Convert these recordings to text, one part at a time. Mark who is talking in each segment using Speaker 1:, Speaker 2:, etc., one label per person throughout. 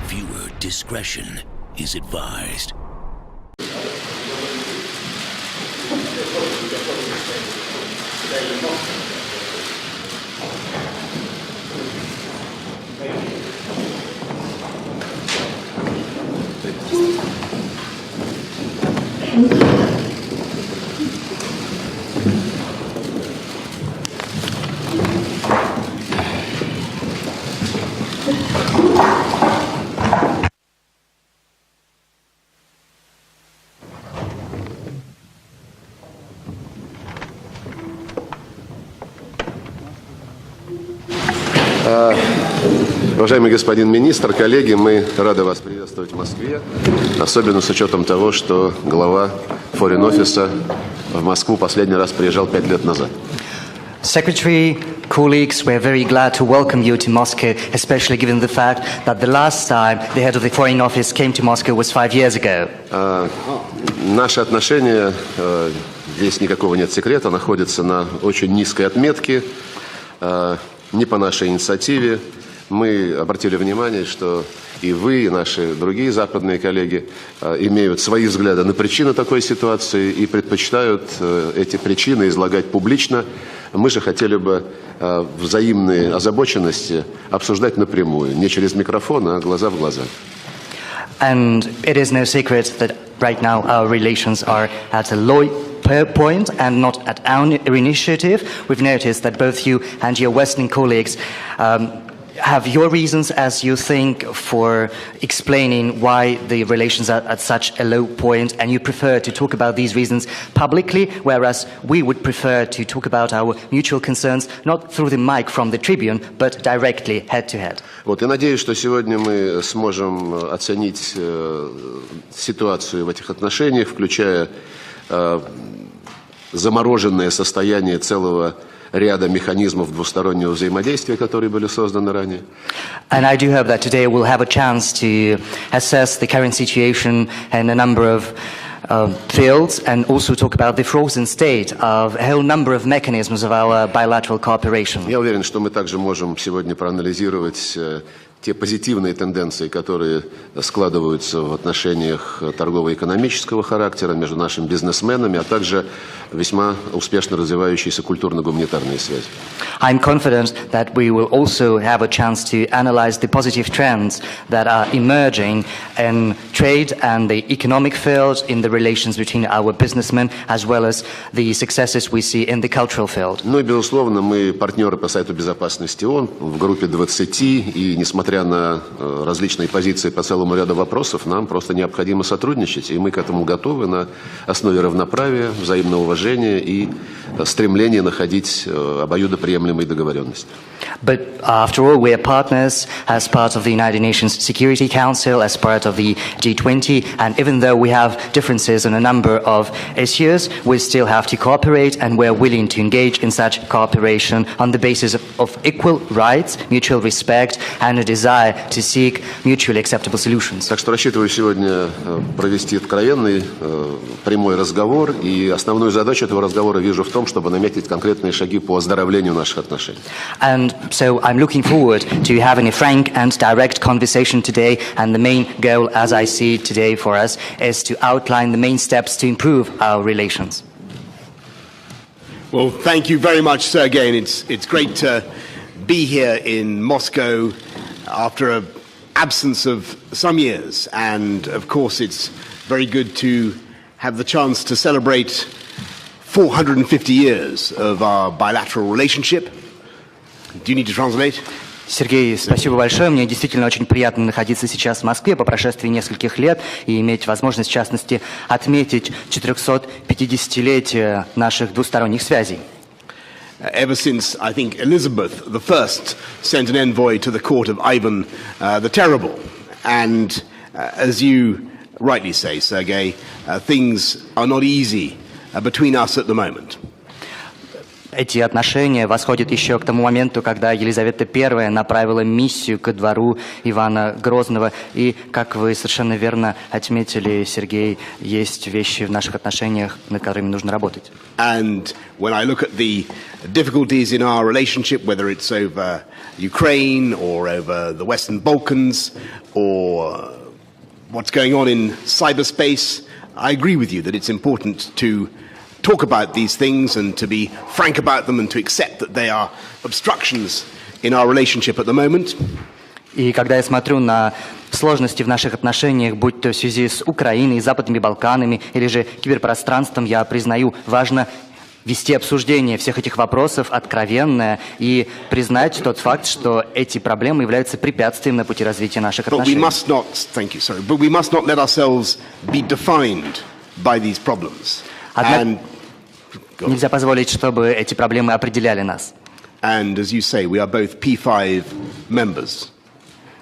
Speaker 1: Viewer discretion is advised.
Speaker 2: Уважаемый господин министр, коллеги, мы рады вас приветствовать в Москве, особенно с учетом того, что глава Foreign Office в Москву последний раз приезжал 5 лет назад.
Speaker 3: Secretary, colleagues, we're very glad to welcome you to Moscow, especially given the fact that the last time the head of the Foreign Office came to Moscow was 5 years ago.
Speaker 2: Наши отношения, здесь никакого нет секрета, находятся на очень низкой отметке, не по нашей инициативе. Мы обратили внимание, что и вы, и наши другие западные коллеги имеют свои взгляды на причины такой ситуации и предпочитают эти причины излагать публично. Мы же хотели бы взаимные озабоченности обсуждать напрямую, не через микрофон, а глаза в глаза.
Speaker 3: And it is no secret that right now our relations are at a low point and not at our initiative. We've noticed that both you and your Western colleagues have your reasons, as you think, for explaining why the relations are at such a low point, and you prefer to talk about these reasons publicly, whereas we would prefer to talk about our mutual concerns not through the mic from the tribune, but directly, head to head.
Speaker 2: Вот, я надеюсь, что сегодня мы сможем оценить ситуацию в этих отношениях, включая замороженное состояние целого ряда механизмов двустороннего взаимодействия, которые были созданы ранее.
Speaker 3: And I do hope that today we'll have a chance to assess the current situation in a number of fields and also talk about the frozen state of a whole number of mechanisms of our bilateral cooperation.
Speaker 2: Я уверен, что мы также можем сегодня проанализировать те позитивные тенденции, которые складываются в отношениях торгово-экономического характера между нашими бизнесменами, а также весьма успешно развивающиеся культурно-гуманитарные связи.
Speaker 3: I'm confident that we will also have a chance to analyze the positive trends that are emerging in trade and the economic field, in the relations between our businessmen, as well as the successes we see in the cultural field.
Speaker 2: Ну и, безусловно, мы партнеры по Совету Безопасности ООН в группе 20, и несмотря на различные позиции по целому ряду вопросов, нам просто необходимо сотрудничать, и мы к этому готовы на основе равноправия, взаимного уважения и стремления находить обоюдоприемлемые договоренности.
Speaker 3: But after all, we are partners as part of the United Nations Security Council, as part of the G20, and even though we have differences on a number of issues, we still have to cooperate, and we are willing to engage in such cooperation on the basis of equal rights, mutual respect, and a desire to seek mutually acceptable solutions.
Speaker 2: Так что рассчитываю сегодня провести откровенный, прямой разговор, и основную задачу этого разговора вижу в том, чтобы наметить конкретные шаги по оздоровлению наших отношений.
Speaker 3: And so I'm looking forward to having a frank and direct conversation today, and the main goal, as I see it today for us, is to outline the main steps to improve our relations.
Speaker 4: Well, thank you very much, Sergei, and it's great to be here in Moscow after an absence of some years, and of course it's very good to have the chance to celebrate 450 years of our bilateral relationship. Do you need to translate?
Speaker 3: Сергей, спасибо большое. Мне действительно очень приятно находиться сейчас в Москве по прошествии нескольких лет и иметь возможность, в частности, отметить 450-летие наших двусторонних связей.
Speaker 4: Ever since, I think, Elizabeth I sent an envoy to the court of Ivan the Terrible. And as you rightly say, Sergei, things are not easy between us at the moment.
Speaker 3: Эти отношения восходят еще к тому моменту, когда Елизавета I направила миссию ко двору Ивана Грозного. И, как вы совершенно верно отметили, Сергей, есть вещи в наших отношениях, над которыми нужно работать.
Speaker 4: And when I look at the difficulties in our relationship, whether it's over Ukraine or over the Western Balkans or what's going on in cyberspace, I agree with you that it's important to talk about these things and to be frank about them and to accept that they are obstructions in our relationship at the moment.
Speaker 3: И когда я смотрю на сложности в наших отношениях, будь то в связи с Украиной, Западными Балканами или же киберпространством, я признаю, важно вести обсуждение всех этих вопросов откровенное и признать тот факт, что эти проблемы являются препятствием на пути развития наших отношений.
Speaker 4: But we must not let ourselves be defined by these problems.
Speaker 3: Однако нельзя позволить, чтобы эти проблемы определяли нас.
Speaker 4: And as you say, we are both P5 members.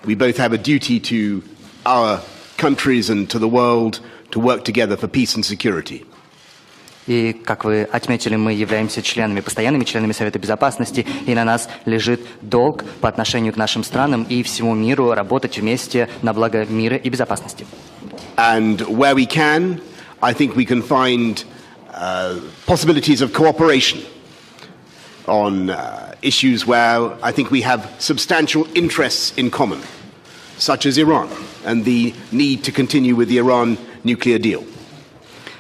Speaker 4: We both have a duty to our countries and to the world to work together for peace and security.
Speaker 3: И, как вы отметили, мы являемся членами, постоянными членами Совета Безопасности, и на нас лежит долг по отношению к нашим странам и всему миру работать вместе на благо мира и безопасности.
Speaker 4: And where we can, I think we can find possibilities of cooperation on issues where I think we have substantial interests in common, such as Iran and the need to continue with the Iran nuclear deal.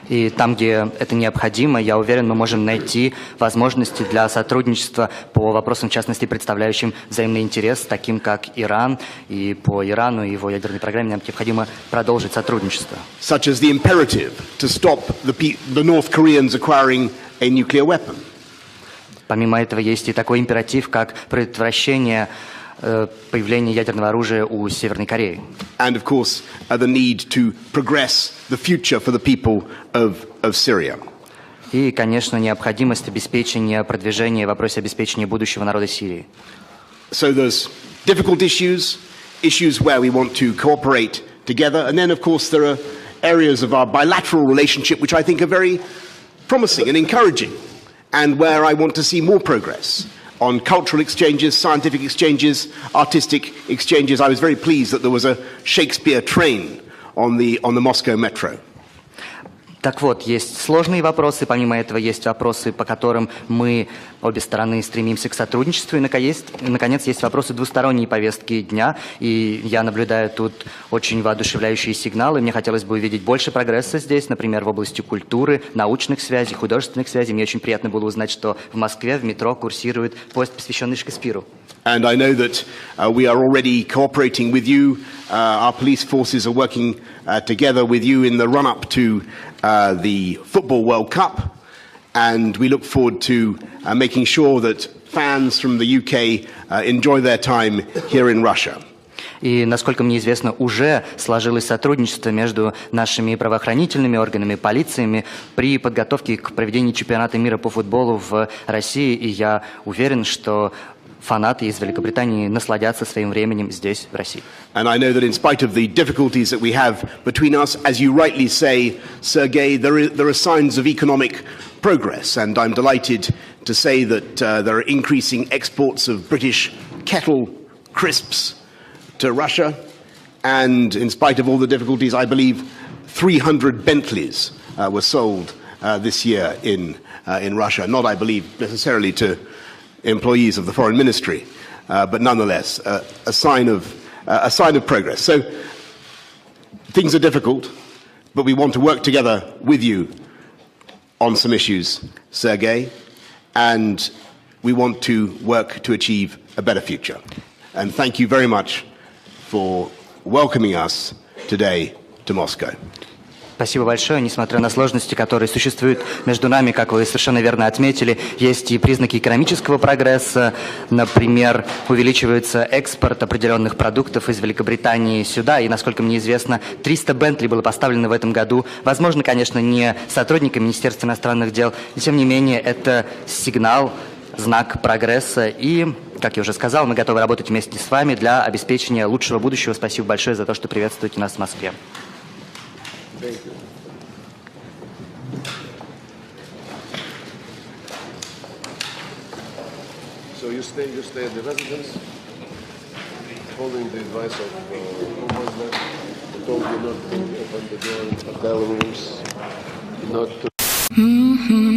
Speaker 3: И там, где это необходимо, я уверен, мы можем найти возможности для сотрудничества по вопросам, в частности, представляющим взаимный интерес, таким как Иран. И по Ирану и его ядерной программе нам необходимо продолжить сотрудничество.
Speaker 4: Such as the imperative to stop the North Koreans acquiring a nuclear weapon.
Speaker 3: Помимо этого, есть и такой императив, как предотвращение появления ядерного оружия у Северной Кореи.
Speaker 4: And of course, the need to progress the future for the people of Syria.
Speaker 3: И, конечно, необходимость обеспечения продвижения в вопросе обеспечения будущего народа Сирии.
Speaker 4: So there's difficult issues where we want to cooperate together, and then of course there are areas of our bilateral relationship which I think are very promising and encouraging, and where I want to see more progress. On cultural exchanges, scientific exchanges, artistic exchanges. I was very pleased that there was a Shakespeare train on the Moscow metro.
Speaker 3: Так вот, есть сложные вопросы, помимо этого есть вопросы, по которым мы, обе стороны, стремимся к сотрудничеству, и, наконец, есть вопросы двусторонней повестки дня, и я наблюдаю тут очень воодушевляющие сигналы. Мне хотелось бы увидеть больше прогресса здесь, например, в области культуры, научных связей, художественных связей. Мне очень приятно было узнать, что в Москве в метро курсирует поезд, посвященный Шекспиру.
Speaker 4: And I know that we are already cooperating with you. Our police forces are working together with you in the run-up to the Football World Cup. And we look forward to making sure that fans from the UK enjoy their time here in Russia.
Speaker 3: И, насколько мне известно, уже сложилось сотрудничество между нашими правоохранительными органами, полициями при подготовке к проведению чемпионата мира по футболу в России. И я уверен, что фанаты из Великобритании насладятся своим временем здесь, в России.
Speaker 4: And I know that in spite of the difficulties that we have between us, as you rightly say, Sergei, there are signs of economic progress. And I'm delighted to say that there are increasing exports of British kettle crisps to Russia. And in spite of all the difficulties, I believe 300 Bentleys were sold this year in Russia. Not, I believe, necessarily to employees of the foreign ministry, but nonetheless a sign of progress. So things are difficult, but we want to work together with you on some issues, Sergei, and we want to work to achieve a better future. And thank you very much for welcoming us today to Moscow.
Speaker 3: Спасибо большое. Несмотря на сложности, которые существуют между нами, как вы совершенно верно отметили, есть и признаки экономического прогресса. Например, увеличивается экспорт определенных продуктов из Великобритании сюда. И, насколько мне известно, 300 Бентли было поставлено в этом году. Возможно, конечно, не сотрудниками Министерства иностранных дел. Но, тем не менее, это сигнал, знак прогресса. И, как я уже сказал, мы готовы работать вместе с вами для обеспечения лучшего будущего. Спасибо большое за то, что приветствуете нас в Москве.
Speaker 2: Thank you. you stay at the residence, following the advice of who was that? Who told you not to open the door of hotel rooms, not to...